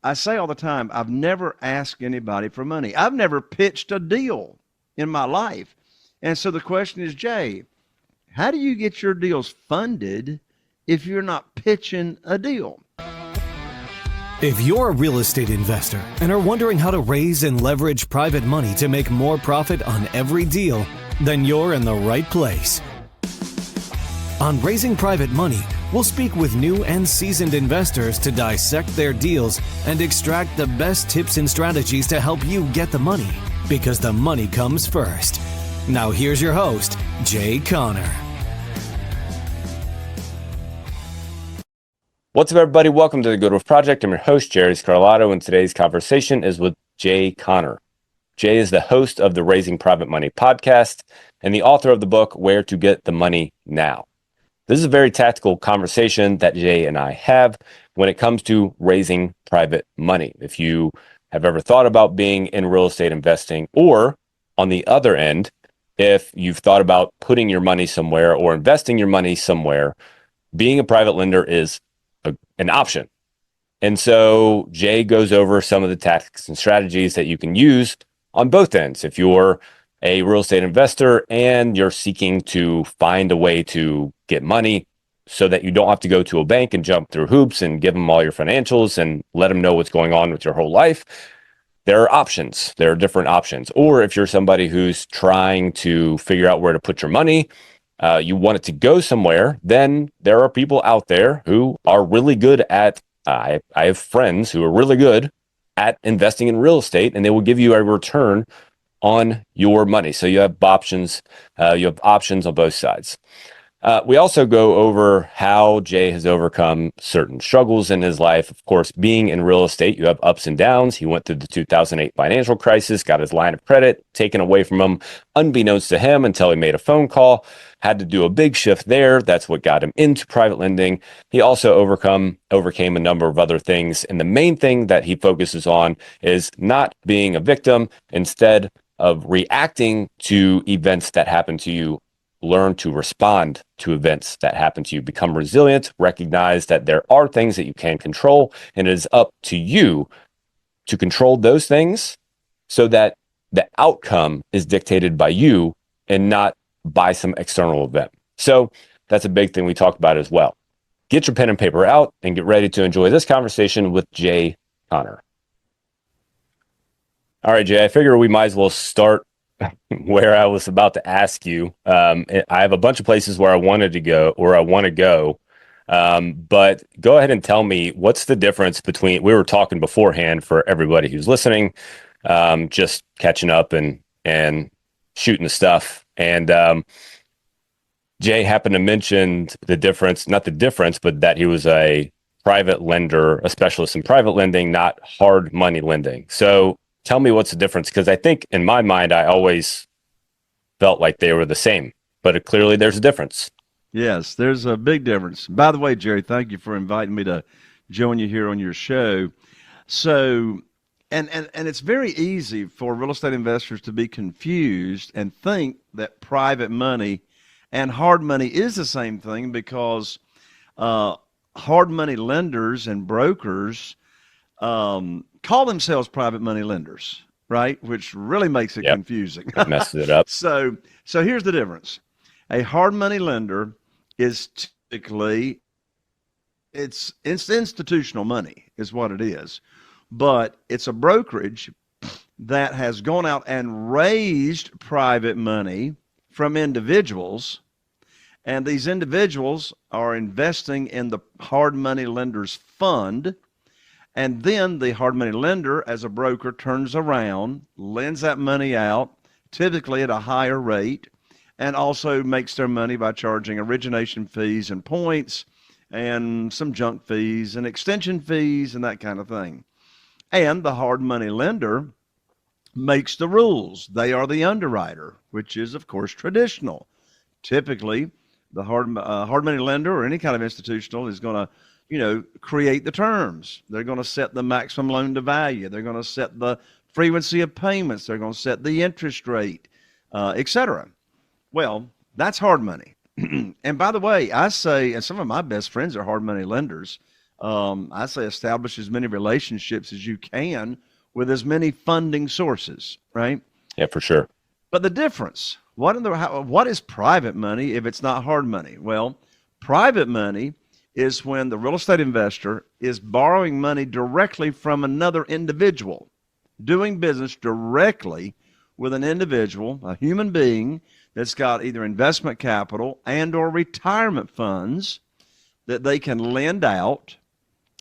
I say all the time, I've never asked anybody for money. I've never pitched a deal in my life. And so the question is, Jay, how do you get your deals funded if you're not pitching a deal? If you're a real estate investor and are wondering how to raise and leverage private money to make more profit on every deal, then you're in the right place. On Raising Private Money, we'll speak with new and seasoned investors to dissect their deals and extract the best tips and strategies to help you get the money, because the money comes first. Now here's your host, Jay Conner. What's up, everybody? Welcome to the Good Wolf Project. I'm your host, Jerry Scarlato, and today's conversation is with Jay Conner. Jay is the host of the Raising Private Money podcast and the author of the book, Where to Get the Money Now. This is a very tactical conversation that Jay and I have when it comes to raising private money. If you have ever thought about being in real estate investing, or on the other end, if you've thought about putting your money somewhere or investing your money somewhere, being a private lender is an option. And so Jay goes over some of the tactics and strategies that you can use on both ends. If you're a real estate investor and you're seeking to find a way to get money so that you don't have to go to a bank and jump through hoops and give them all your financials and let them know what's going on with your whole life, there are options. There are different options. Or if you're somebody who's trying to figure out where to put your money, you want it to go somewhere, then there are people out there who are really good at, I have friends who are really good at investing in real estate, and they will give you a return on your money. So you have options. You have options on both sides. We also go over how Jay has overcome certain struggles in his life. Of course, being in real estate, you have ups and downs. He went through the 2008 financial crisis, got his line of credit taken away from him, unbeknownst to him, until he made a phone call, had to do a big shift there. That's what got him into private lending. He also overcame a number of other things. And the main thing that he focuses on is not being a victim. Instead of reacting to events that happen to you, learn to respond to events that happen to you, become resilient, recognize that there are things that you can control, and it is up to you to control those things so that the outcome is dictated by you and not by some external event. So that's a big thing we talked about as well. Get your pen and paper out and get ready to enjoy this conversation with Jay Conner. All right, Jay, I figure we might as well start where I was about to ask you. I have a bunch of places where I want to go. But go ahead and tell me, what's the difference between, we were talking beforehand for everybody who's listening, just catching up and shooting the stuff. And Jay happened to mention the difference, not the difference, but that he was a private lender, a specialist in private lending, not hard money lending. So tell me what's the difference, because I think in my mind, I always felt like they were the same, but clearly there's a difference. Yes, there's a big difference. By the way, Jerry, thank you for inviting me to join you here on your show. So, and it's very easy for real estate investors to be confused and think that private money and hard money is the same thing, because hard money lenders and brokers call themselves private money lenders, right? Which really makes it confusing. It messes it up. So here's the difference. A hard money lender is typically, it's institutional money is what it is, but it's a brokerage that has gone out and raised private money from individuals, and these individuals are investing in the hard money lender's fund. And then the hard money lender, as a broker, turns around, lends that money out, typically at a higher rate, and also makes their money by charging origination fees and points and some junk fees and extension fees and that kind of thing. And the hard money lender makes the rules. They are the underwriter, which is, of course, traditional. Typically, the hard money lender or any kind of institutional is going to create the terms. They're going to set the maximum loan to value. They're going to set the frequency of payments. They're going to set the interest rate, etc. Well, that's hard money. And by the way, I say, and some of my best friends are hard money lenders. I say establish as many relationships as you can with as many funding sources, right? Yeah, for sure. But the difference, what is private money if it's not hard money? Well, private money is when the real estate investor is borrowing money directly from another individual, doing business directly with an individual, a human being that's got either investment capital and or retirement funds that they can lend out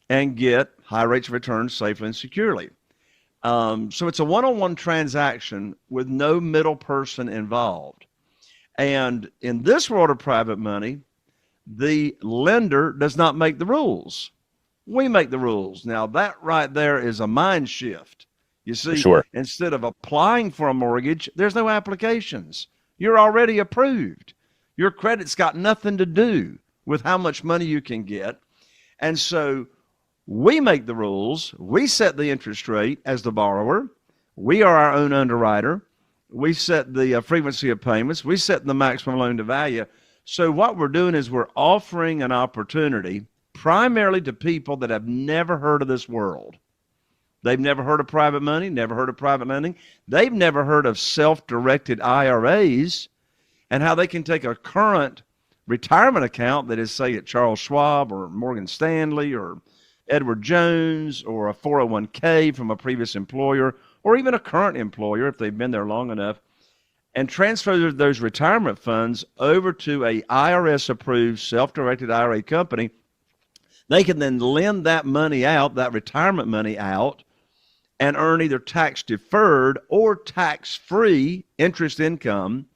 and get high rates of return safely and securely. So it's a one-on-one transaction with no middle person involved. And in this world of private money, the lender does not make the rules. We make the rules. Now, that right there is a mind shift. You see, Sure. Instead of applying for a mortgage, there's no applications. You're already approved. Your credit's got nothing to do with how much money you can get. And so we make the rules. We set the interest rate as the borrower. We are our own underwriter. We set the frequency of payments. We set the maximum loan to value. So what we're doing is we're offering an opportunity primarily to people that have never heard of this world. They've never heard of private money, never heard of private lending. They've never heard of self-directed IRAs and how they can take a current retirement account that is, say, at Charles Schwab or Morgan Stanley or Edward Jones or a 401k from a previous employer or even a current employer if they've been there long enough, and transfer those retirement funds over to a IRS-approved self-directed IRA company. They can then lend that money out, that retirement money out, and earn either tax-deferred or tax-free interest income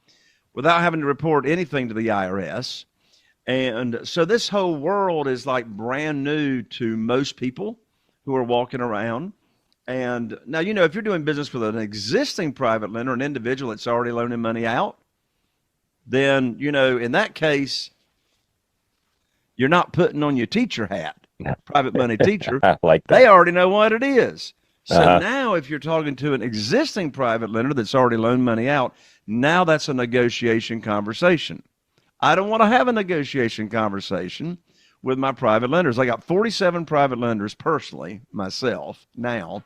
without having to report anything to the IRS. And so this whole world is like brand new to most people who are walking around. And now, if you're doing business with an existing private lender, an individual that's already loaning money out, then, in that case, you're not putting on your teacher hat, private money teacher. I like that. They already know what it is. So now if you're talking to an existing private lender that's already loaned money out, now that's a negotiation conversation. I don't want to have a negotiation conversation with my private lenders. I got 47 private lenders personally, myself, now.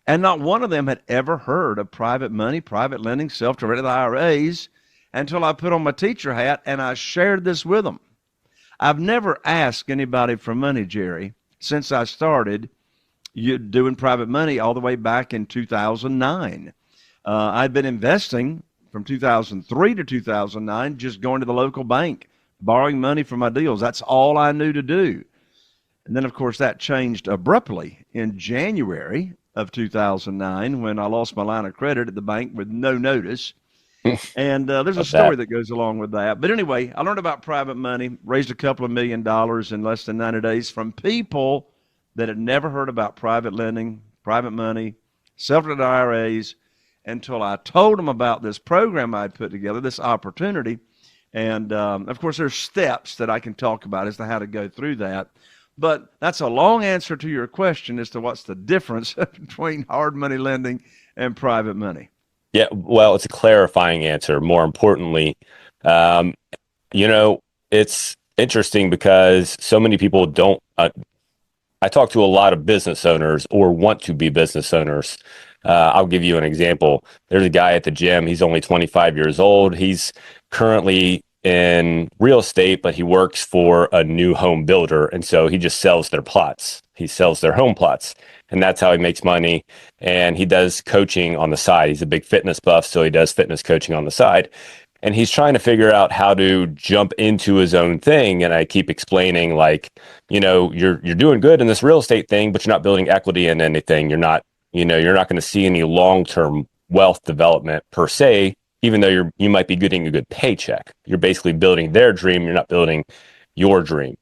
And not one of them had ever heard of private money, private lending, self-directed IRAs until I put on my teacher hat and I shared this with them. I've never asked anybody for money, Jerry, since I started doing private money all the way back in 2009. I'd been investing from 2003 to 2009, just going to the local bank, borrowing money for my deals. That's all I knew to do. And then, of course, that changed abruptly in January of 2009 when I lost my line of credit at the bank with no notice. And there's a story that goes along with that. But anyway, I learned about private money, raised a couple of $1 million in less than 90 days from people that had never heard about private lending, private money, self-directed IRAs, until I told them about this program I'd put together, this opportunity. And, of course, there's steps that I can talk about as to how to go through that. But that's a long answer to your question as to what's the difference between hard money lending and private money. Yeah, well, it's a clarifying answer. More importantly, it's interesting because so many people don't. I talk to a lot of business owners or want to be business owners. I'll give you an example. There's a guy at the gym. He's only 25 years old. He's currently in real estate, but he works for a new home builder. And so he just sells their plots. He sells their home plots. And that's how he makes money. And he does coaching on the side. He's a big fitness buff, so he does fitness coaching on the side. And he's trying to figure out how to jump into his own thing. And I keep explaining, you're doing good in this real estate thing, but you're not building equity in anything. You're not going to see any long-term wealth development per se, even though you might be getting a good paycheck. You're basically building their dream. You're not building your dream.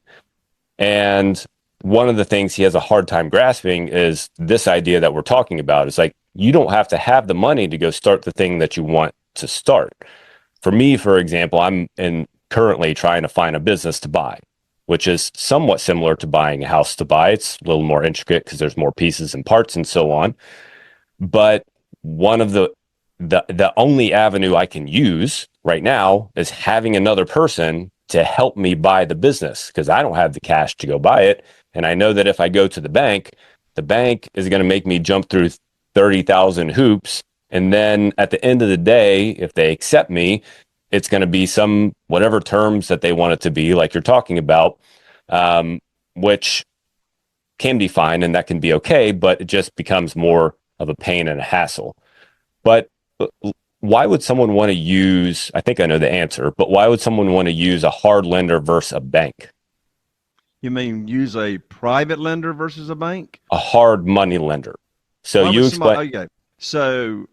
And one of the things he has a hard time grasping is this idea that we're talking about. It's like, you don't have to have the money to go start the thing that you want to start. For me, for example, I'm currently trying to find a business to buy, which is somewhat similar to buying a house to buy. It's a little more intricate because there's more pieces and parts and so on. But one of the only avenue I can use right now is having another person to help me buy the business, because I don't have the cash to go buy it. And I know that if I go to the bank is going to make me jump through 30,000 hoops. And then at the end of the day, if they accept me, it's going to be some whatever terms that they want it to be, like you're talking about, which can be fine and that can be okay, but it just becomes more of a pain and a hassle. But why would someone want to use, I think I know the answer, but why would someone want to use a hard lender versus a bank? You mean use a private lender versus a bank? A hard money lender. So you explain. Okay. So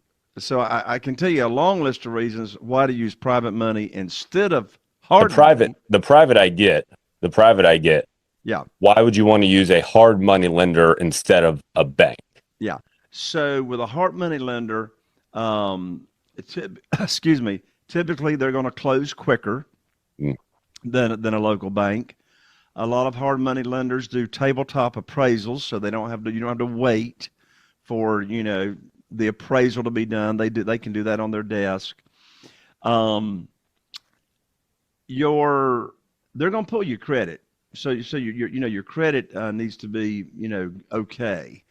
I can tell you a long list of reasons why to use private money instead of hard money. The private I get. Yeah. Why would you want to use a hard money lender instead of a bank? Yeah. So with a hard money lender, excuse me, typically they're going to close quicker than a local bank. A lot of hard money lenders do tabletop appraisals, so you don't have to wait for, the appraisal to be done. They can do that on their desk. They're going to pull your credit. So your credit needs to be, okay.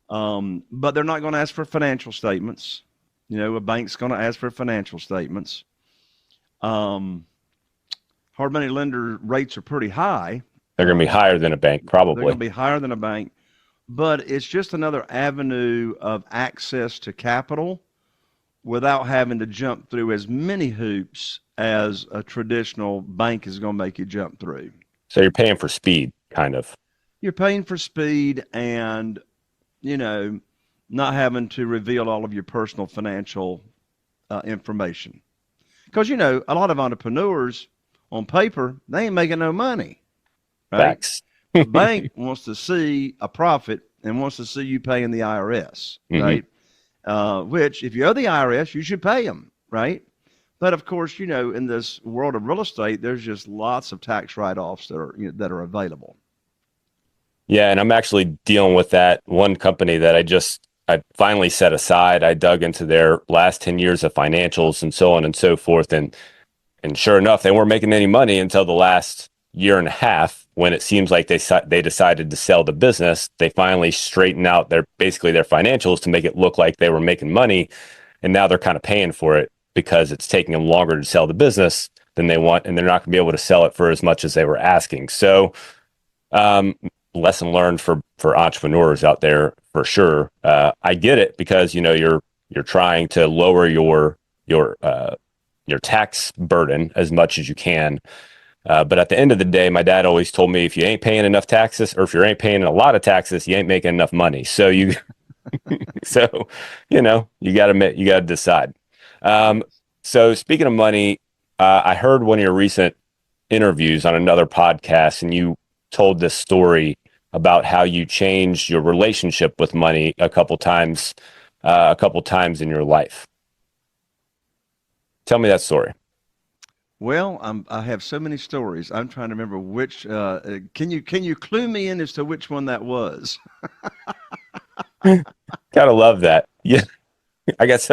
But they're not going to ask for financial statements. A bank's going to ask for financial statements. Hard money lender rates are pretty high. They're going to be higher than a bank, probably. They're going to be higher than a bank, but it's just another avenue of access to capital without having to jump through as many hoops as a traditional bank is going to make you jump through. So you're paying for speed, kind of. You're paying for speed and, not having to reveal all of your personal financial information. Because, a lot of entrepreneurs on paper, they ain't making no money. Right? Facts. The bank wants to see a profit and wants to see you paying the IRS, right? Which, if you owe the IRS, you should pay them, right? But of course, in this world of real estate, there's just lots of tax write-offs that are available. Yeah, and I'm actually dealing with that one company that I finally set aside. I dug into their last 10 years of financials and so on and so forth, and sure enough, they weren't making any money until the last year and a half, when it seems like they decided to sell the business. They finally straightened out their financials to make it look like they were making money, and now they're kind of paying for it because it's taking them longer to sell the business than they want, and they're not going to be able to sell it for as much as they were asking. So, lesson learned for entrepreneurs out there for sure. I get it, because you're trying to lower your tax burden as much as you can. But at the end of the day, my dad always told me, if you ain't paying enough taxes, or if you ain't paying a lot of taxes, you ain't making enough money. So you gotta decide. So speaking of money, I heard one of your recent interviews on another podcast, and you told this story about how you changed your relationship with money a couple times in your life. Tell me that story. Well, I have so many stories. I'm trying to remember which. Can you clue me in as to which one that was? Gotta love that. Yeah, I guess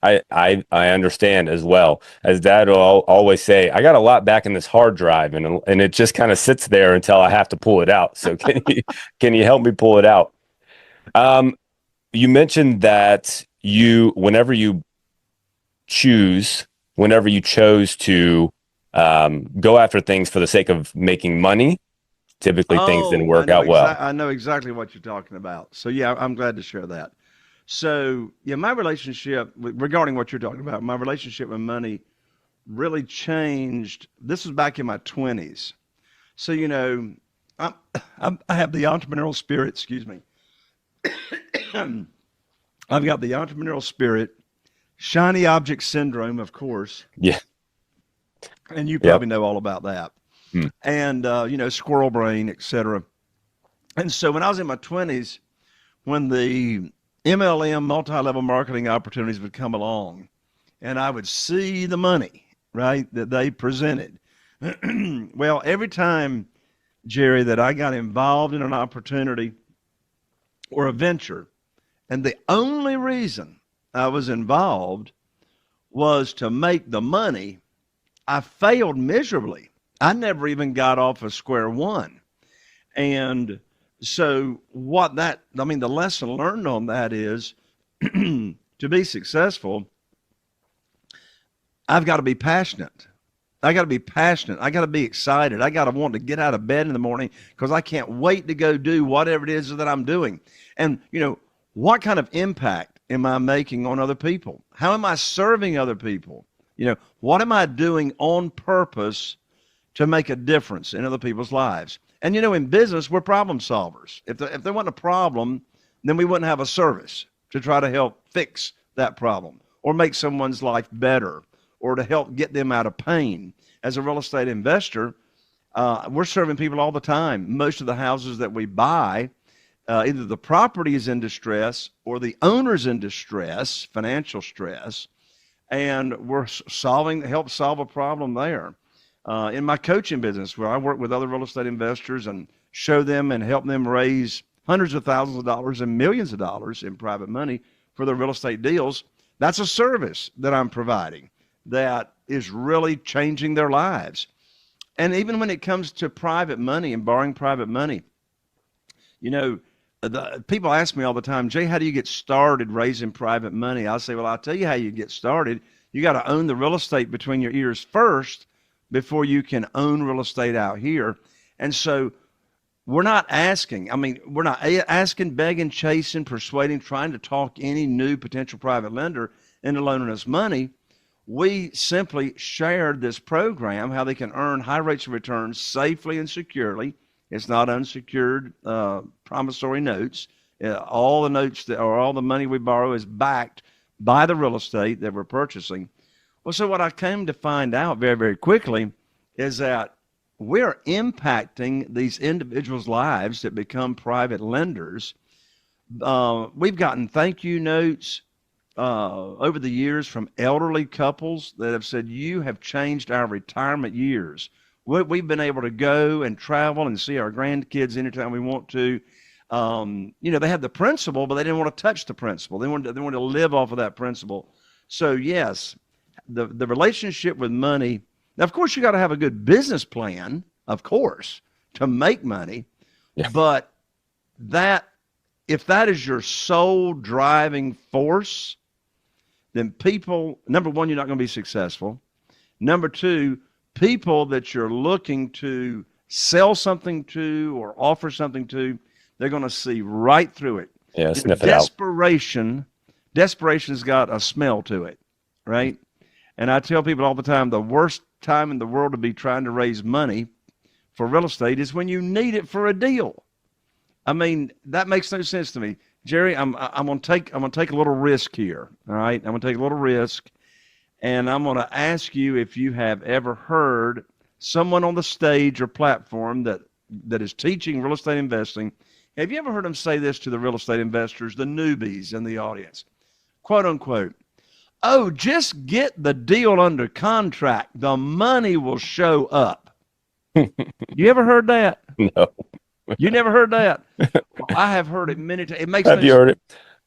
I understand as well. As Dad will always say, I got a lot back in this hard drive, and it just kind of sits there until I have to pull it out. So can you help me pull it out? You mentioned that whenever you chose to go after things for the sake of making money, typically things didn't work out well. I know exactly what you're talking about. So yeah, I'm glad to share that. So yeah, my relationship regarding what you're talking about, my relationship with money really changed. This was back in my 20s. So I have the entrepreneurial spirit. Excuse me. I've got the entrepreneurial spirit, shiny object syndrome, of course. Yeah. And you probably know all about that. And, squirrel brain, et cetera. And so when I was in my 20s, when the MLM multi-level marketing opportunities would come along, and I would see the money, right, that they presented. Well, every time, Jerry, that I got involved in an opportunity or a venture, and the only reason I was involved was to make the money, I failed miserably. I never even got off of square one. And So the lesson learned on that is to be successful, I've got to be passionate. I got to be passionate. I got to be excited. I got to want to get out of bed in the morning because I can't wait to go do whatever it is that I'm doing. And, what kind of impact am I making on other people? How am I serving other people? What am I doing on purpose to make a difference in other people's lives? And, in business, we're problem solvers. If there wasn't a problem, then we wouldn't have a service to try to help fix that problem or make someone's life better or to help get them out of pain. As a real estate investor, we're serving people all the time. Most of the houses that we buy, either the property is in distress or the owner's in distress, financial stress, and we're help solve a problem there. In my coaching business, where I work with other real estate investors and show them and help them raise hundreds of thousands of dollars and millions of dollars in private money for their real estate deals, that's a service that I'm providing that is really changing their lives. And even when it comes to private money and borrowing private money, the people ask me all the time, Jay, how do you get started raising private money? I'll say, well, I'll tell you how you get started. You got to own the real estate between your ears first before you can own real estate out here. And so we're not asking, begging, chasing, persuading, trying to talk any new potential private lender into loaning us money. We simply shared this program, how they can earn high rates of return safely and securely. It's not unsecured promissory notes. All the notes all the money we borrow is backed by the real estate that we're purchasing. Well, so what I came to find out very, very quickly is that we're impacting these individuals' lives that become private lenders. We've gotten thank you notes over the years from elderly couples that have said, you have changed our retirement years. We've been able to go and travel and see our grandkids anytime we want to. They had the principle, but they didn't want to touch the principle. They wanted to live off of that principle. So yes, the relationship with money. Now, of course, you got to have a good business plan, of course, to make money. Yeah. But if that is your sole driving force, then people, number one, you're not going to be successful. Number two, people that you're looking to sell something to or offer something to, they're going to see right through it. Yeah, sniff it out. Desperation's got a smell to it, right? And I tell people all the time, the worst time in the world to be trying to raise money for real estate is when you need it for a deal. I mean, that makes no sense to me. Jerry, I'm gonna take a little risk here. All right, I'm gonna take a little risk, and I'm gonna ask you if you have ever heard someone on the stage or platform that is teaching real estate investing. Have you ever heard them say this to the real estate investors, the newbies in the audience, quote unquote? Oh, just get the deal under contract. The money will show up. You ever heard that? No. You never heard that? Well, I have heard it many times. It makes Have you heard it?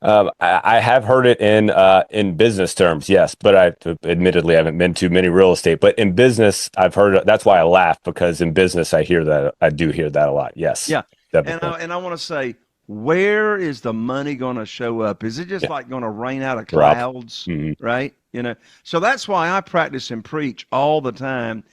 I have heard it in business terms, yes, but I admittedly haven't been to many real estate. But in business, I've heard it. That's why I laugh, because in business, I do hear that a lot. Yes. Yeah. And I want to say, where is the money going to show up? Is it just like going to rain out of clouds, right? So that's why I practice and preach all the time.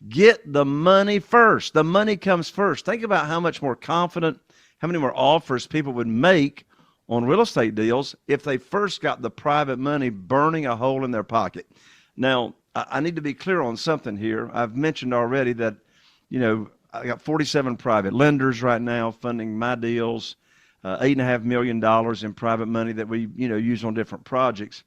Get the money first. The money comes first. Think about how much more confident, how many more offers people would make on real estate deals if they first got the private money burning a hole in their pocket. Now, I need to be clear on something here. I've mentioned already that, I got 47 private lenders right now funding my deals, $8.5 million in private money that we, use on different projects.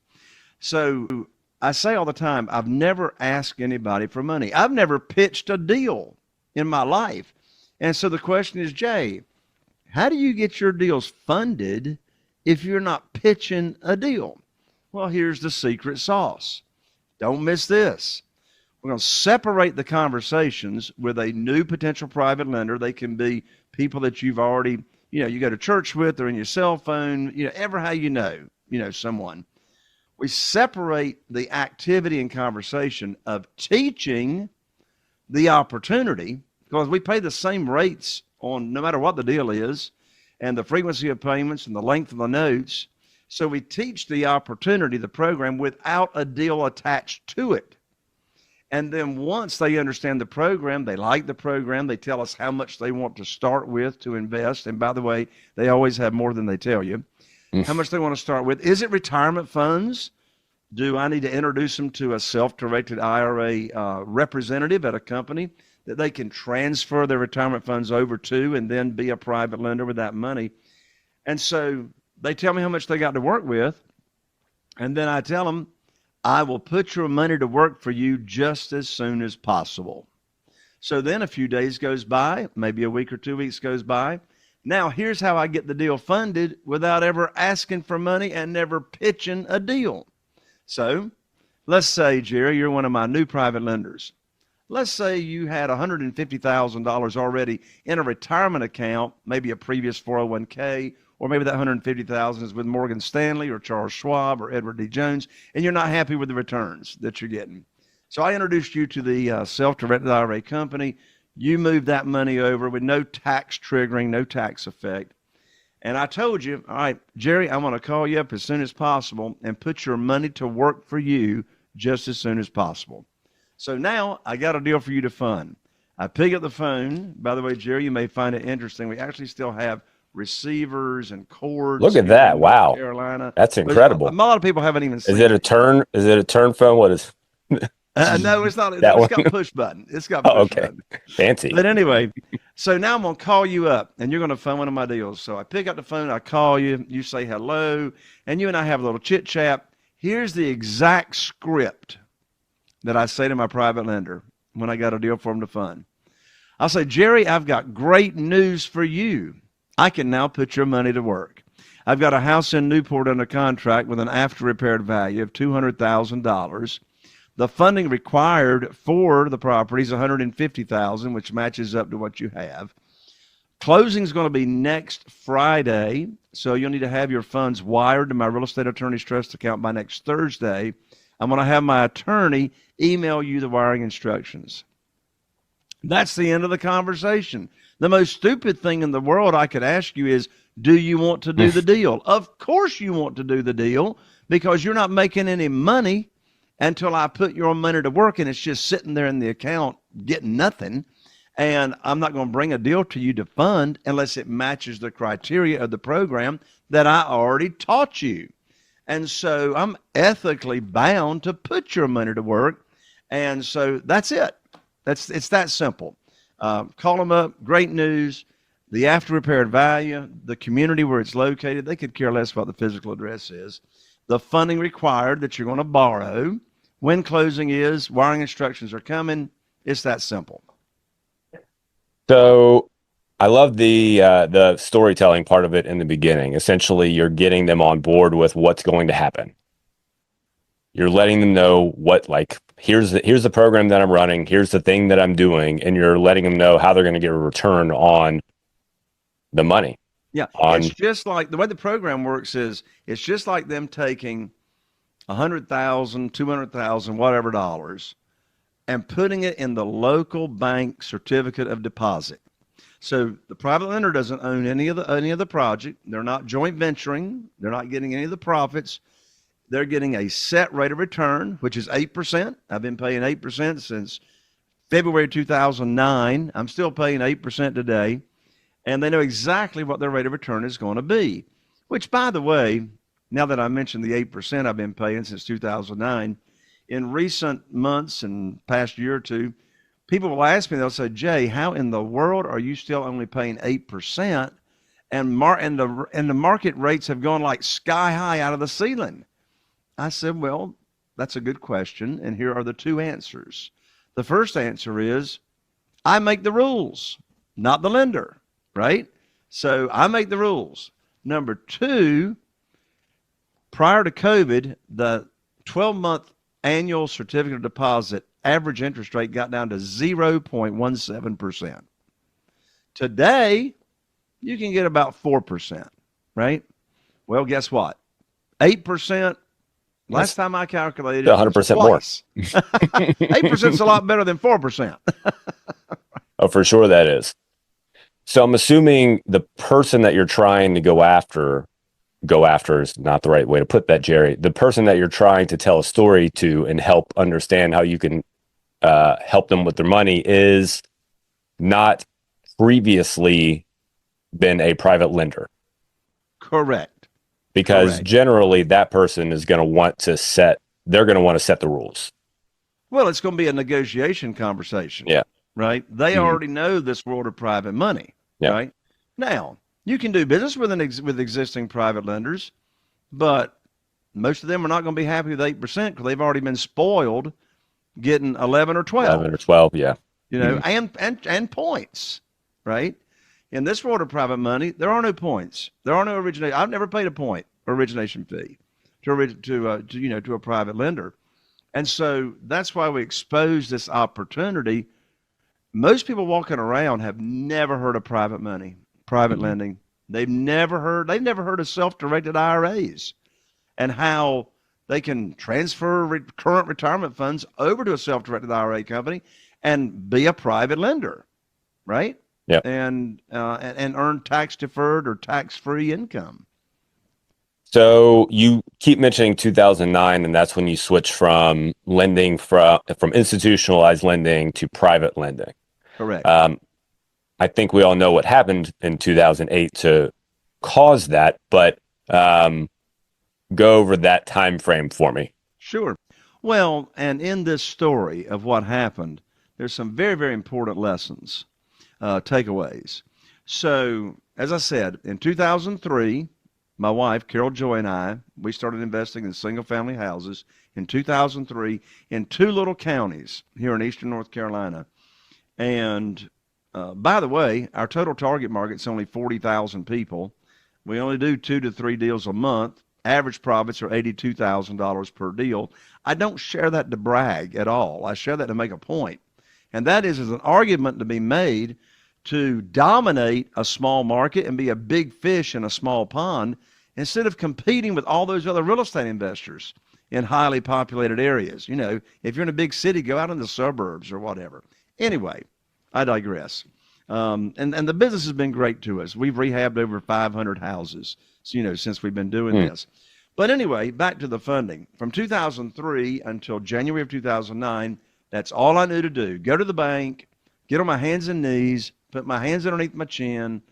So I say all the time, I've never asked anybody for money. I've never pitched a deal in my life. And so the question is, Jay, how do you get your deals funded if you're not pitching a deal? Well, here's the secret sauce. Don't miss this. We're going to separate the conversations with a new potential private lender. They can be people that you've already, you go to church with or in your cell phone, ever how you know someone. We separate the activity and conversation of teaching the opportunity, because we pay the same rates on no matter what the deal is. and the frequency of payments and the length of the notes. So we teach the opportunity, the program, without a deal attached to it. And then once they understand the program, they like the program, they tell us how much they want to start with to invest. And by the way, they always have more than they tell you. How much they want to start with. Is it retirement funds? Do I need to introduce them to a self-directed IRA representative at a company that they can transfer their retirement funds over to and then be a private lender with that money? And so they tell me how much they got to work with. And then I tell them, I will put your money to work for you just as soon as possible. So then a few days goes by, maybe a week or 2 weeks goes by. Now here's how I get the deal funded without ever asking for money and never pitching a deal. So let's say, Jerry, you're one of my new private lenders. Let's say you had $150,000 already in a retirement account, maybe a previous 401k, or maybe that $150,000 is with Morgan Stanley or Charles Schwab or Edward D. Jones, and you're not happy with the returns that you're getting. So I introduced you to the self-directed IRA company. You move that money over with no tax triggering, no tax effect. And I told you, all right, Jerry, I'm going to call you up as soon as possible and put your money to work for you just as soon as possible. So now I got a deal for you to fund. I pick up the phone. By the way, Jerry, you may find it interesting. We actually still have receivers and cords. Look at that. Wow. Carolina. That's incredible. A lot of people haven't even seen it. Is it a turn phone? What is no, it's not. That it's got push button. It's got push button. Fancy. But anyway, so now I'm going to call you up and you're going to fund one of my deals. So I pick up the phone, I call you, you say hello, and you and I have a little chit chat. Here's the exact script that I say to my private lender when I got a deal for him to fund. I'll say, Jerry, I've got great news for you. I can now put your money to work. I've got a house in Newport under contract with an after repaired value of $200,000. The funding required for the property is $150,000, which matches up to what you have. Closing is going to be next Friday, so you'll need to have your funds wired to my real estate attorney's trust account by next Thursday. I'm going to have my attorney email you the wiring instructions. That's the end of the conversation. The most stupid thing in the world I could ask you is, do you want to do the deal? Of course you want to do the deal, because you're not making any money until I put your money to work and it's just sitting there in the account getting nothing. And I'm not going to bring a deal to you to fund unless it matches the criteria of the program that I already taught you. And so I'm ethically bound to put your money to work. And so that's it. It's that simple. Call them up. Great news. The after repaired value, the community where it's located, they could care less what the physical address is. The funding required that you're going to borrow, when closing is, wiring instructions are coming. It's that simple. So I love the storytelling part of it in the beginning. Essentially, you're getting them on board with what's going to happen. You're letting them know what, like, here's the program that I'm running, here's the thing that I'm doing, and you're letting them know how they're going to get a return on the money. Yeah, it's just like the way the program works is it's just like them taking $100,000, $200,000, whatever dollars, and putting it in the local bank certificate of deposit. So the private lender doesn't own any of the project. They're not joint venturing. They're not getting any of the profits. They're getting a set rate of return, which is 8%. I've been paying 8% since February 2009. I'm still paying 8% today. And they know exactly what their rate of return is going to be, which, by the way, now that I mentioned the 8% I've been paying since 2009, in recent months and past year or two, people will ask me, they'll say, Jay, how in the world are you still only paying 8%? And the market rates have gone like sky high out of the ceiling. I said, well, that's a good question. And here are the two answers. The first answer is, I make the rules, not the lender, right? So I make the rules. Number two, prior to COVID, the 12-month annual certificate of deposit average interest rate got down to 0.17%. Today, you can get about 4%, right? Well, guess what? 8%, last time I calculated, 100% more. 8% is a lot better than 4%. Oh, for sure that is. So I'm assuming the person that you're trying to go after is not the right way to put that, Jerry. The person that you're trying to tell a story to and help understand how you can help them with their money is not previously been a private lender. Correct. Because generally that person is going to want to set the rules. Well, it's going to be a negotiation conversation. Yeah. Right? They already know this world of private money. Yeah. Right? Now, you can do business with existing private lenders, but most of them are not going to be happy with 8% because they've already been spoiled getting 11 or 12. 11 or 12, yeah. You know, and points, right? In this world of private money, there are no points. There are no origination. I've never paid a point origination fee to a private lender. And so that's why we expose this opportunity. Most people walking around have never heard of private money, private lending. They've never heard of self-directed IRAs and how they can transfer current retirement funds over to a self-directed IRA company and be a private lender, right? Yeah. And earn tax-deferred or tax-free income. So you keep mentioning 2009, and that's when you switch from lending from institutionalized lending to private lending. Correct. I think we all know what happened in 2008 to cause that, but go over that time frame for me. Sure. Well, and in this story of what happened, there's some very, very important lessons, takeaways. So, as I said, in 2003, my wife, Carol Joy, and I, we started investing in single-family houses in 2003 in two little counties here in eastern North Carolina. And by the way, our total target market's only 40,000 people. We only do 2 to 3 deals a month. Average profits are $82,000 per deal. I don't share that to brag at all. I share that to make a point. And that is an argument to be made to dominate a small market and be a big fish in a small pond instead of competing with all those other real estate investors in highly populated areas. You know, if you're in a big city, go out in the suburbs or whatever. Anyway, I digress. And the business has been great to us. We've rehabbed over 500 houses, since we've been doing this. But anyway, back to the funding. From 2003 until January of 2009, that's all I knew to do. Go to the bank, get on my hands and knees, put my hands underneath my chin,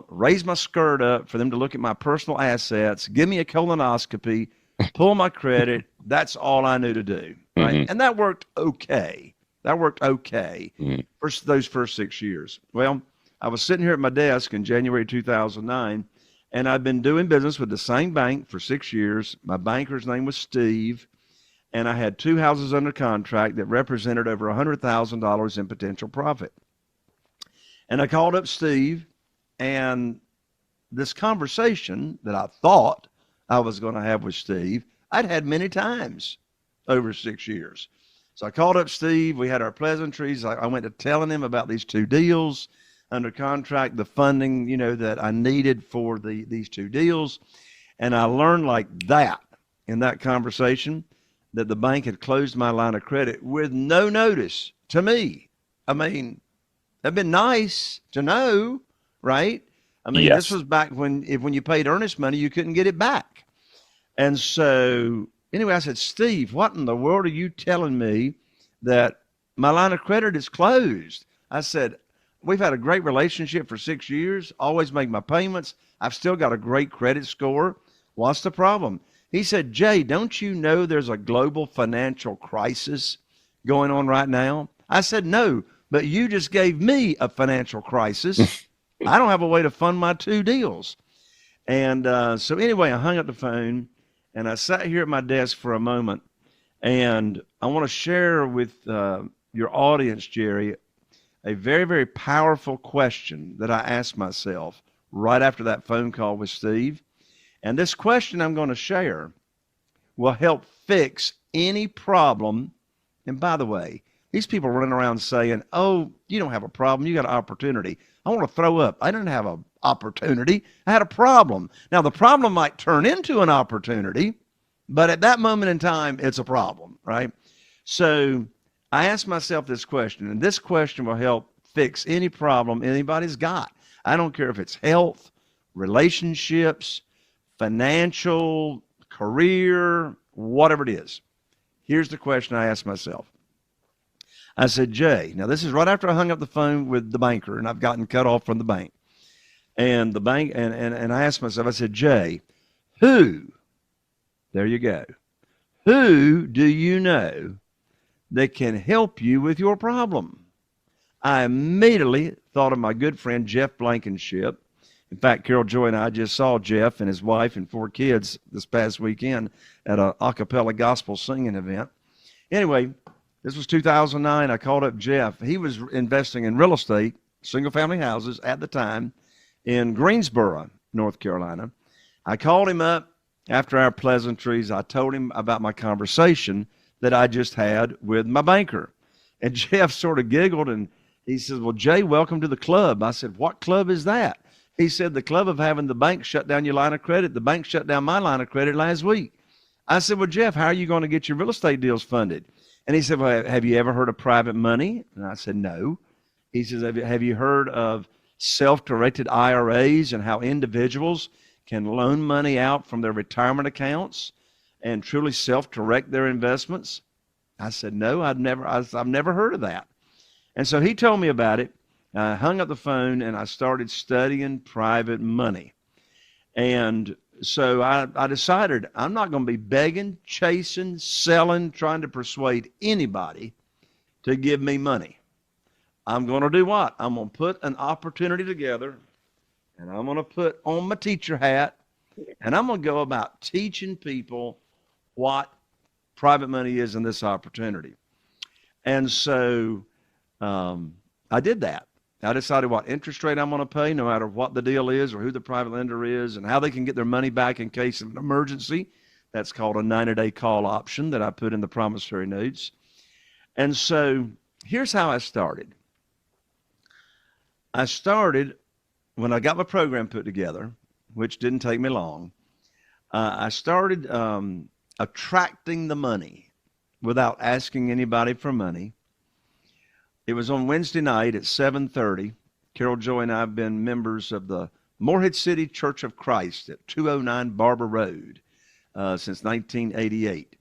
raise my skirt up for them to look at my personal assets, give me a colonoscopy, pull my credit. That's all I knew to do. Right? Mm-hmm. And that worked okay. For those first 6 years. Well, I was sitting here at my desk in January 2009, and I've been doing business with the same bank for 6 years. My banker's name was Steve, and I had 2 houses under contract that represented over $100,000 in potential profit. And I called up Steve, and this conversation that I thought I was going to have with Steve, I'd had many times over 6 years. So I called up Steve. We had our pleasantries. I went to telling him about these 2 deals under contract, the funding, that I needed for these 2 deals. And I learned like that in that conversation that the bank had closed my line of credit with no notice to me. I mean, that'd been nice to know, right? I mean, yes. This was back when you paid earnest money, you couldn't get it back. And so anyway, I said, Steve, what in the world are you telling me that my line of credit is closed? I said, we've had a great relationship for 6 years, always make my payments. I've still got a great credit score. What's the problem? He said, Jay, don't you know there's a global financial crisis going on right now? I said, no, but you just gave me a financial crisis. I don't have a way to fund my 2 deals. And so anyway, I hung up the phone. And I sat here at my desk for a moment, and I want to share with your audience, Jerry, a very, very powerful question that I asked myself right after that phone call with Steve. And this question I'm going to share will help fix any problem. And by the way, these people running around saying, oh, you don't have a problem, you got an opportunity. I want to throw up. I didn't have an opportunity. I had a problem. Now, the problem might turn into an opportunity, but at that moment in time, it's a problem, right? So I asked myself this question, and this question will help fix any problem anybody's got. I don't care if it's health, relationships, financial, career, whatever it is. Here's the question I asked myself. I said, Jay, now this is right after I hung up the phone with the banker and I've gotten cut off from the bank. And the bank, and I asked myself, I said, Jay, who, there you go, who do you know that can help you with your problem? I immediately thought of my good friend, Jeff Blankenship. In fact, Carol Joy and I just saw Jeff and his wife and 4 kids this past weekend at an a cappella gospel singing event. Anyway, this was 2009. I called up Jeff. He was investing in real estate, single-family houses at the time in Greensboro, North Carolina. I called him up after our pleasantries. I told him about my conversation that I just had with my banker. And Jeff sort of giggled and he says, well, Jay, welcome to the club. I said, what club is that? He said, the club of having the bank shut down your line of credit. The bank shut down my line of credit last week. I said, well, Jeff, how are you going to get your real estate deals funded? And he said, well, have you ever heard of private money? And I said, no. He says, have you heard of self-directed IRAs and how individuals can loan money out from their retirement accounts and truly self-direct their investments? I said, no, I've never heard of that. And so he told me about it. I hung up the phone and I started studying private money. And so I decided I'm not going to be begging, chasing, selling, trying to persuade anybody to give me money. I'm going to do what? I'm going to put an opportunity together and I'm going to put on my teacher hat and I'm going to go about teaching people what private money is in this opportunity. And so I did that. I decided what interest rate I'm going to pay, no matter what the deal is or who the private lender is, and how they can get their money back in case of an emergency. That's called a 90-day call option that I put in the promissory notes. And so here's how I started. I started when I got my program put together, which didn't take me long. I started attracting the money without asking anybody for money. It was on Wednesday night at 7:30. Carol Joy and I have been members of the Morehead City Church of Christ at 209 Barber Road since 1988.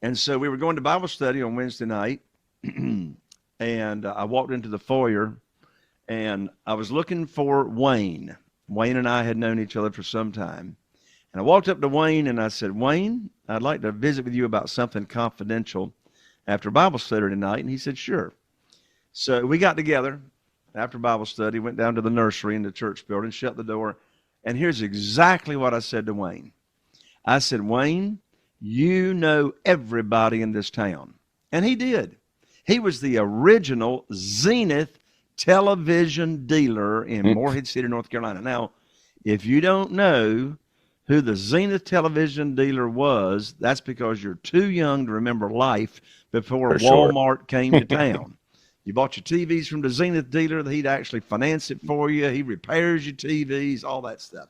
And so we were going to Bible study on Wednesday night, and I walked into the foyer, and I was looking for Wayne. Wayne and I had known each other for some time. And I walked up to Wayne, and I said, Wayne, I'd like to visit with you about something confidential after Bible study tonight. And he said, sure. So we got together after Bible study, went down to the nursery in the church building, shut the door, and here's exactly what I said to Wayne. I said, Wayne, you know everybody in this town. And he did. He was the original Zenith television dealer in Morehead City, North Carolina. Now, if you don't know who the Zenith television dealer was, that's because you're too young to remember life before Walmart came to town. You bought your TVs from the Zenith dealer. He'd actually finance it for you. He repairs your TVs, all that stuff.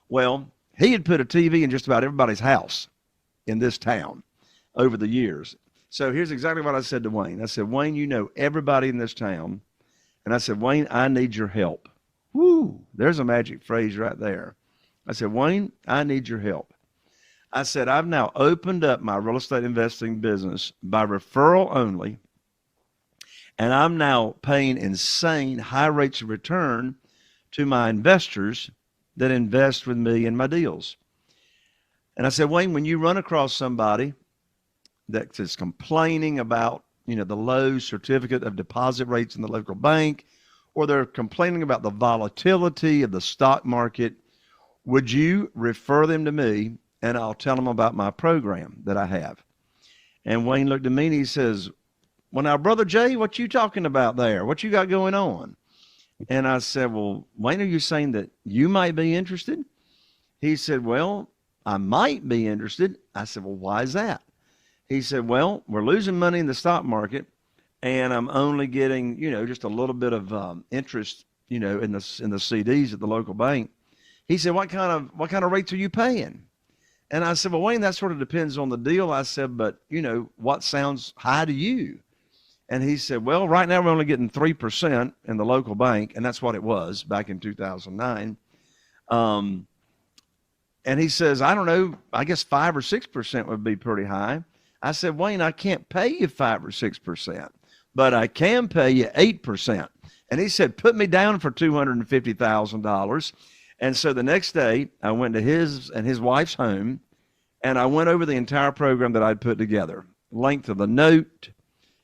Well, he had put a TV in just about everybody's house in this town over the years. So here's exactly what I said to Wayne. I said, Wayne, you know everybody in this town. And I said, Wayne, I need your help. Woo, there's a magic phrase right there. I said, Wayne, I need your help. I said, I've now opened up my real estate investing business by referral only. And I'm now paying insane high rates of return to my investors that invest with me in my deals. And I said, Wayne, when you run across somebody that is complaining about, the low certificate of deposit rates in the local bank, or they're complaining about the volatility of the stock market, would you refer them to me and I'll tell them about my program that I have? And Wayne looked at me and he says, well, now, Brother Jay, what you talking about there? What you got going on? And I said, well, Wayne, are you saying that you might be interested? He said, well, I might be interested. I said, well, why is that? He said, well, we're losing money in the stock market, and I'm only getting, just a little bit of interest, in the CDs at the local bank. He said, what kind of rates are you paying? And I said, well, Wayne, that sort of depends on the deal. I said, but, what sounds high to you? And he said, well, right now we're only getting 3% in the local bank. And that's what it was back in 2009. And he says, I don't know, I guess 5 or 6% would be pretty high. I said, Wayne, I can't pay you 5 or 6%, but I can pay you 8%. And he said, put me down for $250,000. And so the next day I went to his and his wife's home, and I went over the entire program that I'd put together. Length of the note,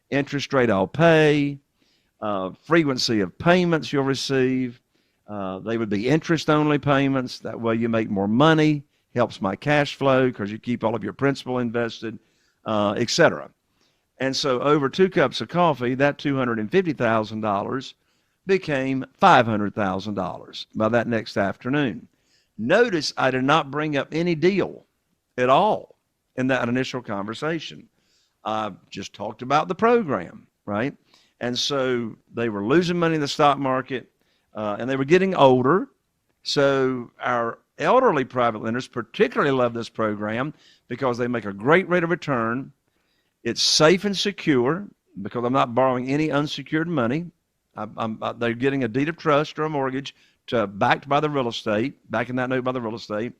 interest rate I'll pay, frequency of payments you'll receive. They would be interest-only payments. That way you make more money, helps my cash flow because you keep all of your principal invested, et cetera. And so over 2 cups of coffee, that $250,000 became $500,000 by that next afternoon. Notice I did not bring up any deal at all in that initial conversation. I just talked about the program, right? And so they were losing money in the stock market, and they were getting older. So our elderly private lenders particularly love this program because they make a great rate of return. It's safe and secure because I'm not borrowing any unsecured money. They're getting a deed of trust or a mortgage backed by the real estate, backing that note by the real estate.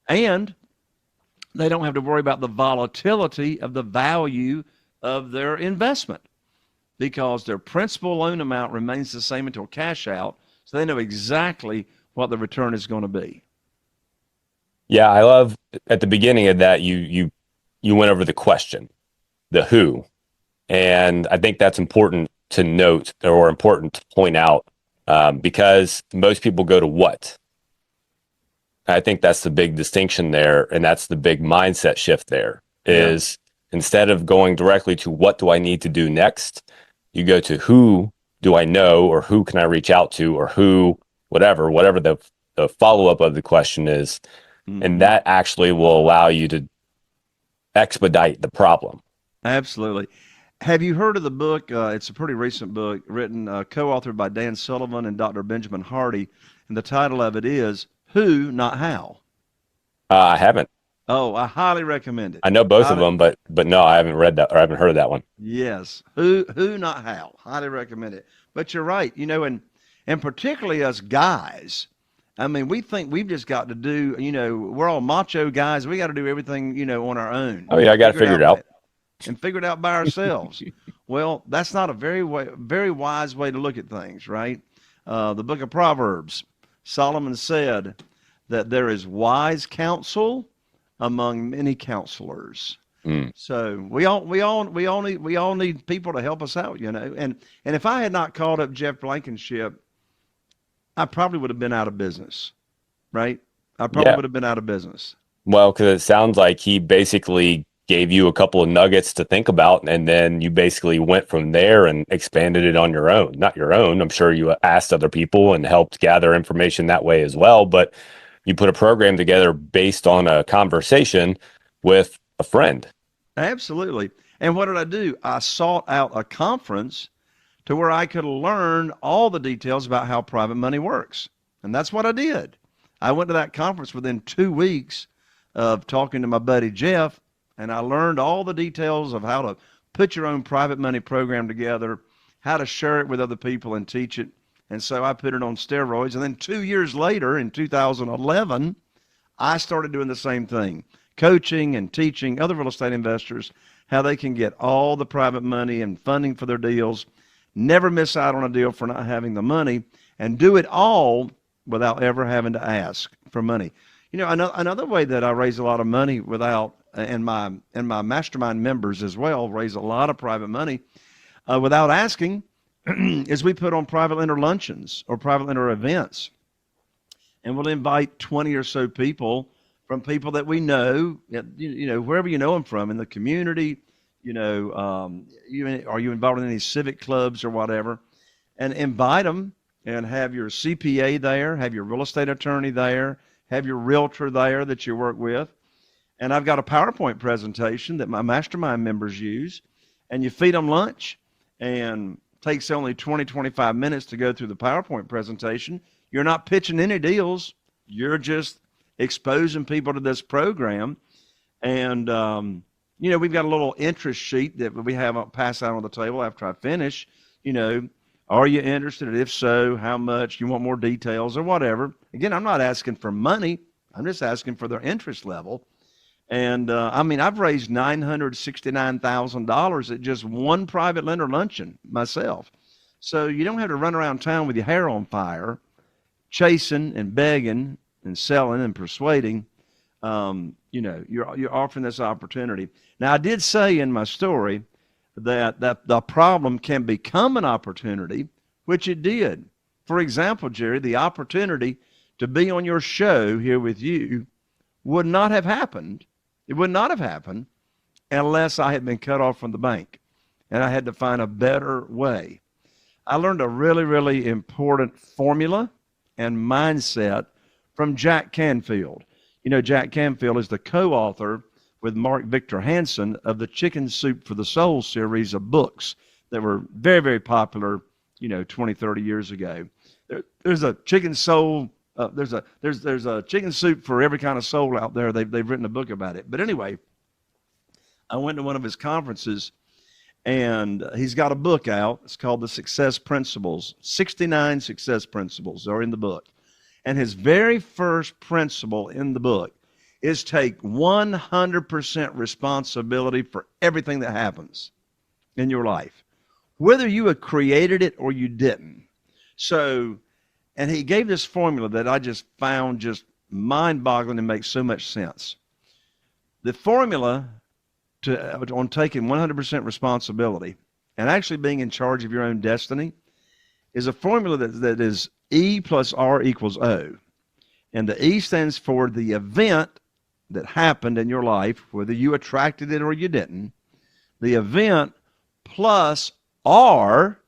And they don't have to worry about the volatility of the value of their investment because their principal loan amount remains the same until cash out. So they know exactly what the return is going to be. Yeah, I love at the beginning of that, you went over the question, the who. And I think that's important to note or important to point out because most people go to what. I think that's the big distinction there. And that's the big mindset shift there is instead of going directly to what do I need to do next, you go to who do I know or who can I reach out to or who, whatever the follow-up of the question is. Mm-hmm. And that actually will allow you to expedite the problem. Absolutely. Have you heard of the book? It's a pretty recent book written, co-authored by Dan Sullivan and Dr. Benjamin Hardy. And the title of it is Who, Not How. I haven't. Oh, I highly recommend it. I know both of them, but no, I haven't read that or I haven't heard of that one. Yes. Who, not how. Highly recommend it. But you're right. You know, and particularly us guys, I mean, we think we've just got to do, you know, we're all macho guys. We got to do everything, you know, on our own. Oh, yeah, I got to figure it out. And figure it out by ourselves. Well, that's not a very wise way to look at things, right? The book of Proverbs, Solomon said that there is wise counsel among many counselors. So we all need people to help us out, you know. And if I had not called up Jeff Blankenship, I probably would have been out of business, right? I probably would have been out of business. Well, because it sounds like he basically gave you a couple of nuggets to think about, and then you basically went from there and expanded it on your own. Not your own. I'm sure you asked other people and helped gather information that way as well, but you put a program together based on a conversation with a friend. Absolutely. And what did I do? I sought out a conference to where I could learn all the details about how private money works. And that's what I did. I went to that conference within 2 weeks of talking to my buddy Jeff, and I learned all the details of how to put your own private money program together, how to share it with other people and teach it. And so I put it on steroids. And then 2 years later, in 2011, I started doing the same thing, coaching and teaching other real estate investors how they can get all the private money and funding for their deals, never miss out on a deal for not having the money, and do it all without ever having to ask for money. You know, another way that I raise a lot of money without, and my mastermind members as well raise a lot of private money without asking, is we put on private lender luncheons or private lender events. And we'll invite 20 or so people from people that we know, you know, wherever you know them from in the community, you know, are you involved in any civic clubs or whatever, and invite them and have your CPA there, have your real estate attorney there, have your realtor there that you work with. And I've got a PowerPoint presentation that my mastermind members use, and you feed them lunch, and it takes only 20, 25 minutes to go through the PowerPoint presentation. You're not pitching any deals. You're just exposing people to this program. And we've got a little interest sheet that we have pass out on the table after I finish. Are you interested? If so, how much? You want more details or whatever? Again, I'm not asking for money. I'm just asking for their interest level. And I've raised $969,000 at just one private lender luncheon myself. So you don't have to run around town with your hair on fire, chasing and begging and selling and persuading. You're offering this opportunity. Now, I did say in my story that the problem can become an opportunity, which it did. For example, Jerry, the opportunity to be on your show here with you would not have happened. It would not have happened unless I had been cut off from the bank and I had to find a better way. I learned a really, really important formula and mindset from Jack Canfield. Jack Canfield is the co-author with Mark Victor Hansen of the Chicken Soup for the Soul series of books that were very, very popular, 20, 30 years ago. There's a chicken soul. There's a chicken soup for every kind of soul out there. They've written a book about it. But anyway, I went to one of his conferences, and he's got a book out. It's called The Success Principles. 69 success principles are in the book. And his very first principle in the book is take 100% responsibility for everything that happens in your life, whether you had created it or you didn't. So, and he gave this formula that I just found just mind-boggling and makes so much sense. The formula on taking 100% responsibility and actually being in charge of your own destiny is a formula that is E plus R equals O. And the E stands for the event that happened in your life, whether you attracted it or you didn't. The event plus R,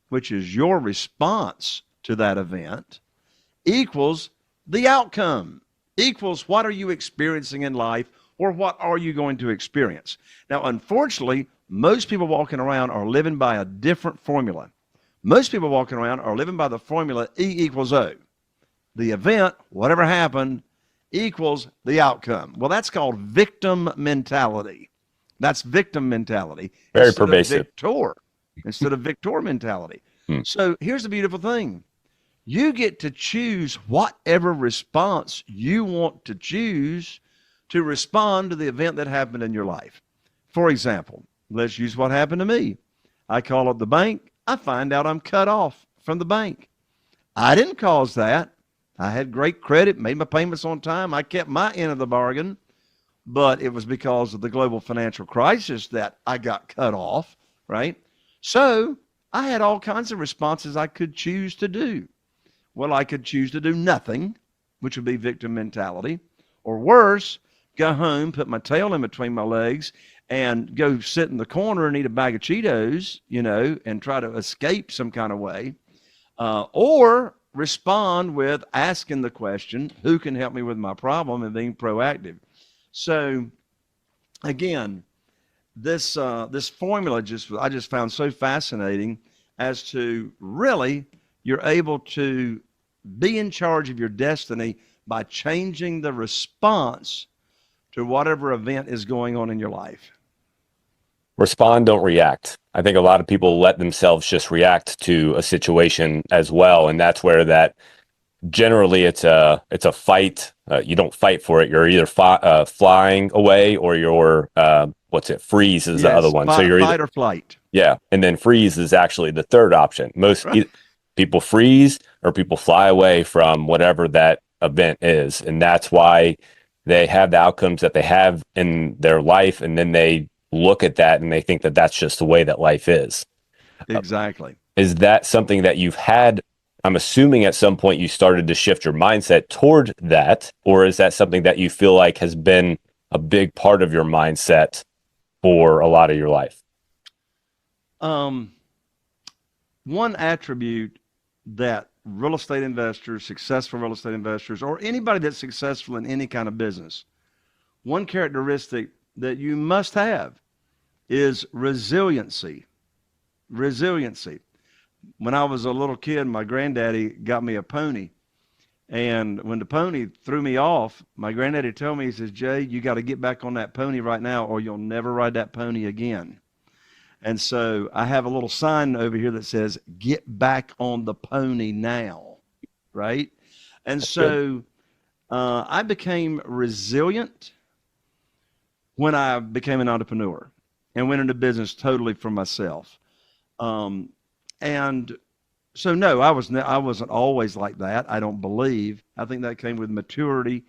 which is your response to that event, equals the outcome, equals what are you experiencing in life or what are you going to experience. Now, unfortunately, most people walking around are living by a different formula. Most people walking around are living by the formula E equals O. The event, whatever happened, equals the outcome. Well, that's called victim mentality. That's victim mentality. Very pervasive. Instead of victor mentality. So here's the beautiful thing. You get to choose whatever response you want to choose to respond to the event that happened in your life. For example, let's use what happened to me. I call up the bank. I find out I'm cut off from the bank. I didn't cause that. I had great credit, made my payments on time. I kept my end of the bargain, but it was because of the global financial crisis that I got cut off, right? So I had all kinds of responses I could choose to do. Well, I could choose to do nothing, which would be victim mentality, or worse, go home, put my tail in between my legs, and go sit in the corner and eat a bag of Cheetos, and try to escape some kind of way, or respond with asking the question, who can help me with my problem, and being proactive. So again, this formula I just found so fascinating as to really you're able to be in charge of your destiny by changing the response to whatever event is going on in your life. Respond, don't react. I think a lot of people let themselves just react to a situation as well, and that's where that generally it's a fight. You don't fight for it. You're either flying away or you're freeze is the other one. So you're fight or flight. Yeah, and then freeze is actually the third option. Most people freeze or people fly away from whatever that event is, and that's why they have the outcomes that they have in their life, and then they look at that and they think that that's just the way that life is. Exactly. Is that something that you've had? I'm assuming at some point you started to shift your mindset toward that, or is that something that you feel like has been a big part of your mindset for a lot of your life? One attribute that successful real estate investors, or anybody that's successful in any kind of business, one characteristic that you must have is resiliency. Resiliency. When I was a little kid, my granddaddy got me a pony, And when the pony threw me off, my granddaddy told me, he says, Jay, you got to get back on that pony right now or you'll never ride that pony again. And so I have a little sign over here that says, get back on the pony now, right? And so I became resilient when I became an entrepreneur and went into business totally for myself. And so no, I wasn't always like that. I don't believe. I think that came with maturity,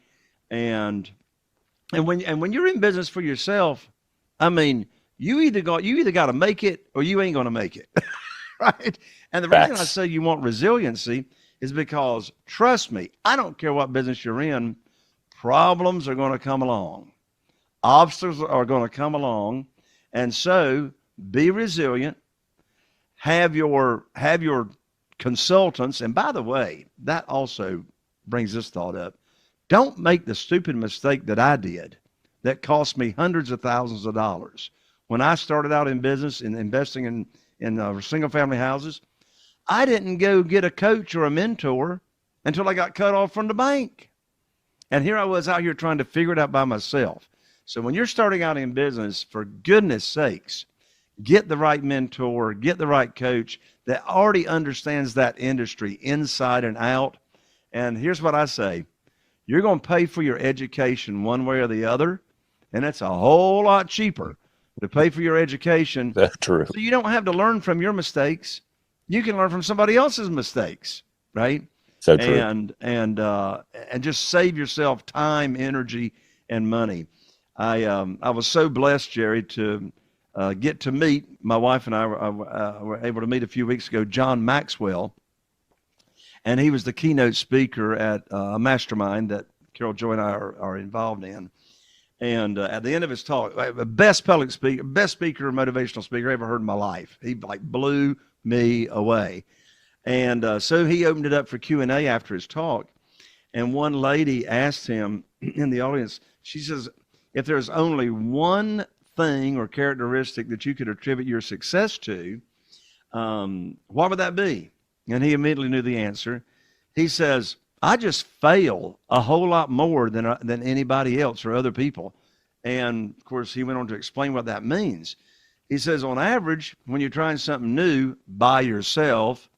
and when you're in business for yourself, I mean, you either got to make it or you ain't going to make it, right? And the reason I say you want resiliency is because, trust me, I don't care what business you're in, problems are going to come along, obstacles are going to come along, and so be resilient. Have your consultants, and by the way, that also brings this thought up. Don't make the stupid mistake that I did that cost me hundreds of thousands of dollars. When I started out in business and investing in single family houses, I didn't go get a coach or a mentor until I got cut off from the bank. And here I was out here trying to figure it out by myself. So when you're starting out in business, for goodness sakes, get the right mentor, get the right coach that already understands that industry inside and out. And here's what I say. You're going to pay for your education one way or the other, and it's a whole lot cheaper to pay for your education. That's true. So you don't have to learn from your mistakes. You can learn from somebody else's mistakes, right? So true. And just save yourself time, energy, and money. I was so blessed, Jerry, to get to meet, my wife and I were able to meet a few weeks ago, John Maxwell, and he was the keynote speaker at a mastermind that Carol Joy and I are involved in. And at the end of his talk, best speaker, motivational speaker I ever heard in my life. He blew me away. And so he opened it up for Q&A after his talk. And one lady asked him in the audience, she says, if there's only one thing or characteristic that you could attribute your success to, what would that be? And he immediately knew the answer. He says, I just fail a whole lot more than anybody else or other people. And of course, he went on to explain what that means. He says, on average, when you're trying something new by yourself,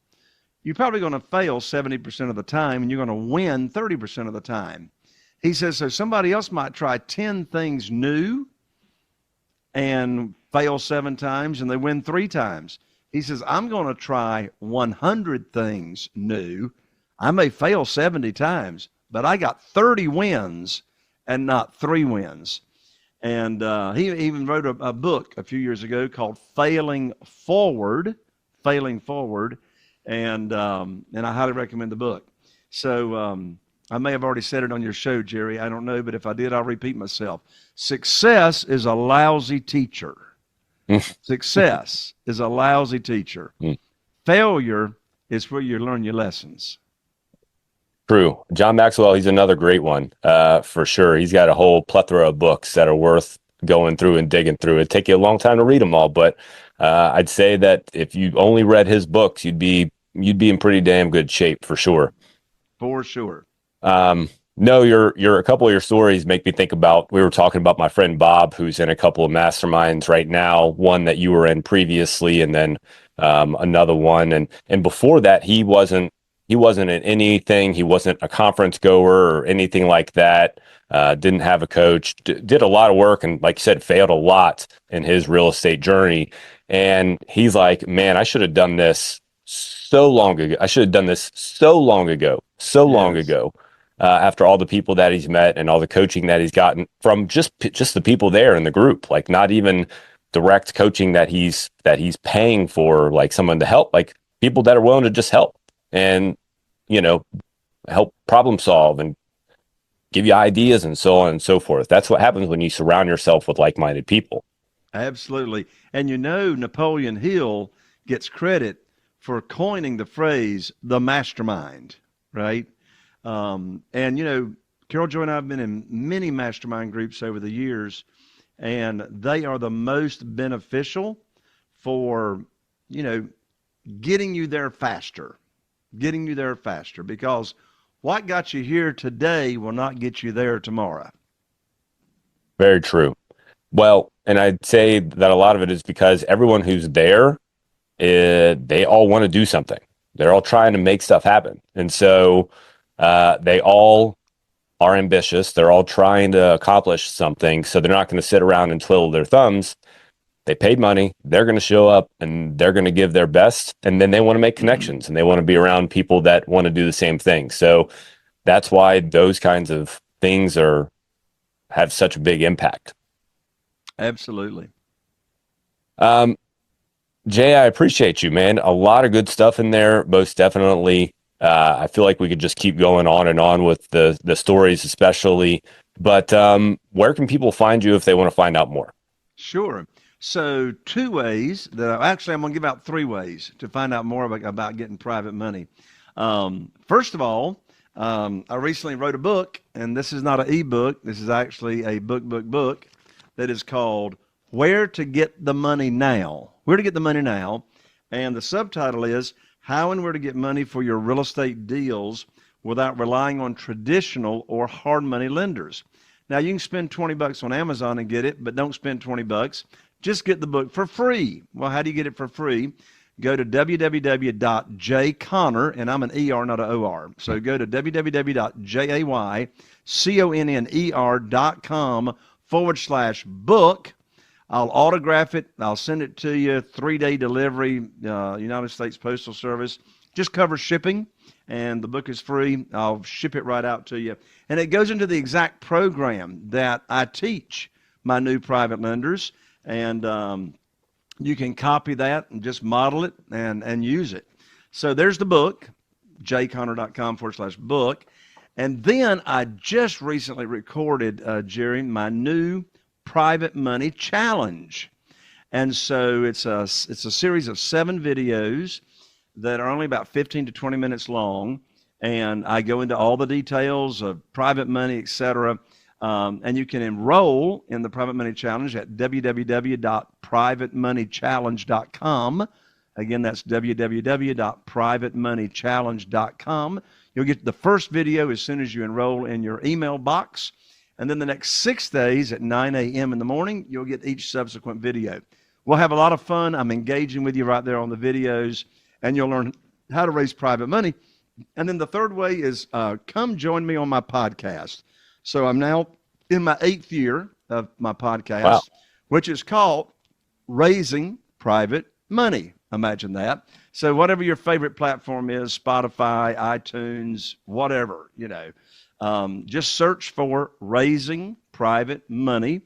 you're probably going to fail 70% of the time and you're going to win 30% of the time. He says, so somebody else might try 10 things new and fail 7 times and they win 3 times. He says, I'm going to try 100 things new. I may fail 70 times, but I got 30 wins and not 3 wins. And he even wrote a book a few years ago called Failing Forward. And I highly recommend the book. So I may have already said it on your show, Jerry. I don't know, but if I did, I'll repeat myself. Success is a lousy teacher. Success is a lousy teacher. Failure is where you learn your lessons. True. John Maxwell, he's another great one, for sure. He's got a whole plethora of books that are worth going through and digging through. It'd take you a long time to read them all, but I'd say that if you only read his books, you'd be in pretty damn good shape for sure. For sure. No, a couple of your stories make me think about, we were talking about my friend Bob, who's in a couple of masterminds right now, one that you were in previously, and then another one. And before that, he wasn't in anything. He wasn't a conference goer or anything like that. Didn't have a coach, did a lot of work. And like you said, failed a lot in his real estate journey. And he's like, man, I should have done this so long ago. After all the people that he's met and all the coaching that he's gotten from just the people there in the group, like not even direct coaching that he's paying for, like someone to help, like people that are willing to just help and, help problem solve and give you ideas and so on and so forth. That's what happens when you surround yourself with like-minded people. Absolutely. And Napoleon Hill gets credit for coining the phrase, the mastermind, right? And Carol Joy and I have been in many mastermind groups over the years, and they are the most beneficial for, getting you there faster, because what got you here today will not get you there tomorrow. Very true. Well, and I'd say that a lot of it is because everyone who's there, they all want to do something. They're all trying to make stuff happen. And so they all are ambitious. They're all trying to accomplish something. So they're not going to sit around and twiddle their thumbs. They paid money. They're going to show up and they're going to give their best. And then they want to make connections and they want to be around people that want to do the same thing. So that's why those kinds of things have such a big impact. Absolutely. Jay, I appreciate you, man. A lot of good stuff in there, most definitely. I feel like we could just keep going on and on with the stories, especially. But where can people find you if they want to find out more? Sure. So 2 ways that I'm going to give out 3 ways to find out more about getting private money. First of all, I recently wrote a book, and this is not an ebook. This is actually a book that is called Where to Get the Money Now. Where to Get the Money Now. And the subtitle is How and Where to Get Money for Your Real Estate Deals Without Relying on Traditional or Hard Money Lenders. Now, you can spend $20 on Amazon and get it, but don't spend $20. Just get the book for free. Well, how do you get it for free? Go to www.jayconner, and I'm an ER, not an OR. So go to www.jayconner.com/book. I'll autograph it. I'll send it to you. 3-day delivery, United States Postal Service. Just covers shipping, and the book is free. I'll ship it right out to you. And it goes into the exact program that I teach my new private lenders. And you can copy that and just model it and use it. So there's the book, jayconner.com/book. And then I just recently recorded, Jerry, my new private money challenge. And so it's a series of 7 videos that are only about 15 to 20 minutes long. And I go into all the details of private money, etc. And you can enroll in the Private Money Challenge at www.privatemoneychallenge.com. Again, that's www.privatemoneychallenge.com. You'll get the first video as soon as you enroll in your email box. And then the next 6 days at 9 a.m. in the morning, you'll get each subsequent video. We'll have a lot of fun. I'm engaging with you right there on the videos, and you'll learn how to raise private money. And then the third way is come join me on my podcast. So I'm now in my 8th year of my podcast, which is called Raising Private Money. Imagine that. So whatever your favorite platform is, Spotify, iTunes, whatever, just search for Raising Private Money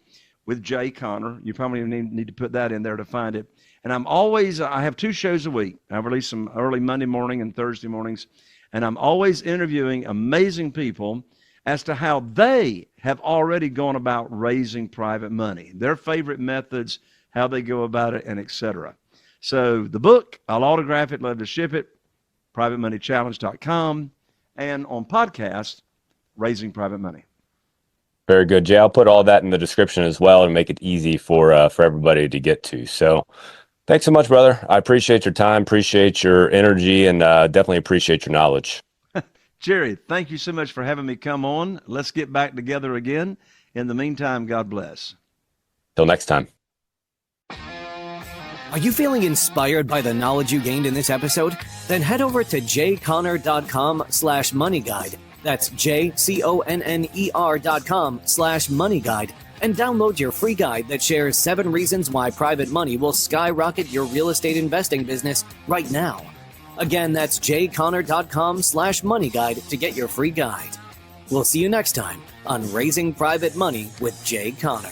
with Jay Conner. You probably need to put that in there to find it. And I have 2 shows a week. I release them early Monday morning and Thursday mornings. And I'm always interviewing amazing people as to how they have already gone about raising private money, their favorite methods, how they go about it, and etc. So the book, I'll autograph it, love to ship it, privatemoneychallenge.com, and on podcast, Raising Private Money. Very good, Jay. I'll put all that in the description as well and make it easy for everybody to get to. So thanks so much, brother. I appreciate your time, appreciate your energy, and definitely appreciate your knowledge. Jerry, thank you so much for having me come on. Let's get back together again. In the meantime, God bless. Till next time. Are you feeling inspired by the knowledge you gained in this episode? Then head over to jayconner.com/moneyguide. That's jayconner.com/moneyguide and download your free guide that shares 7 reasons why private money will skyrocket your real estate investing business right now. Again, that's jayconner.com/moneyguide to get your free guide. We'll see you next time on Raising Private Money with Jay Conner.